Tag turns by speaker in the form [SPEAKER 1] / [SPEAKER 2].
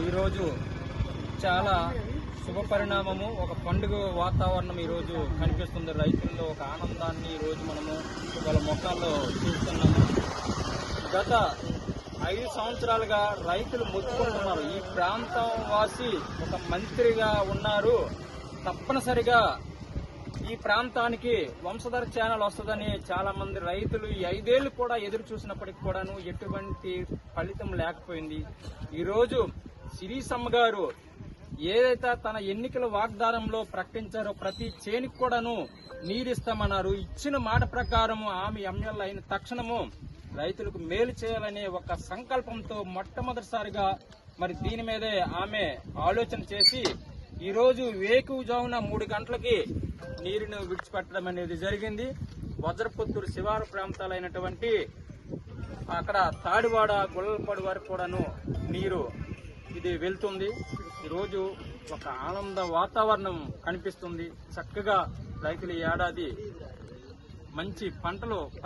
[SPEAKER 1] ఈరోజు చాలా శుభ పరిణామము, ఒక పండుగ వాతావరణం ఈరోజు కనిపిస్తుంది. రైతుల్లో ఒక ఆనందాన్ని ఈరోజు మనము వాళ్ళ మొక్కల్లో చూస్తున్నాము. గత 5 సంవత్సరాలుగా రైతులు మొత్తుకుంటున్నారు. ఈ ప్రాంతం వాసి ఒక మంత్రిగా ఉన్నారు, తప్పనిసరిగా ఈ ప్రాంతానికి వంశధర ఛానల్ వస్తుందని చాలా మంది రైతులు ఈ 5 ఏళ్లు కూడా ఎదురు చూసినప్పటికీ కూడాను ఎటువంటి ఫలితం లేకపోయింది. ఈరోజు శిరీషమ్మ గారు ఏదైతే తన ఎన్నికల వాగ్దానంలో ప్రకటించారో ప్రతి చేనికి కూడాను నీరిస్తామన్నారు. ఇచ్చిన మాట ప్రకారం ఆమె ఎమ్మెల్యే అయిన తక్షణము రైతులకు మేలు చేయాలనే ఒక సంకల్పంతో మొట్టమొదటిసారిగా మరి దీని మీదే ఆమె ఆలోచన చేసి ఈరోజు వేకువజామున 3 గంటలకి నీరును విడిచిపెట్టడం అనేది జరిగింది. వజ్రపుత్తూరు శివారు ప్రాంతాలైనటువంటి అక్కడ తాడివాడ గొల్లపాడు వరకు కూడాను నీరు ఇది వెళ్తుంది. ఈరోజు ఒక ఆనంద వాతావరణం కనిపిస్తుంది. చక్కగా రైతులు ఏడాది మంచి పంటలు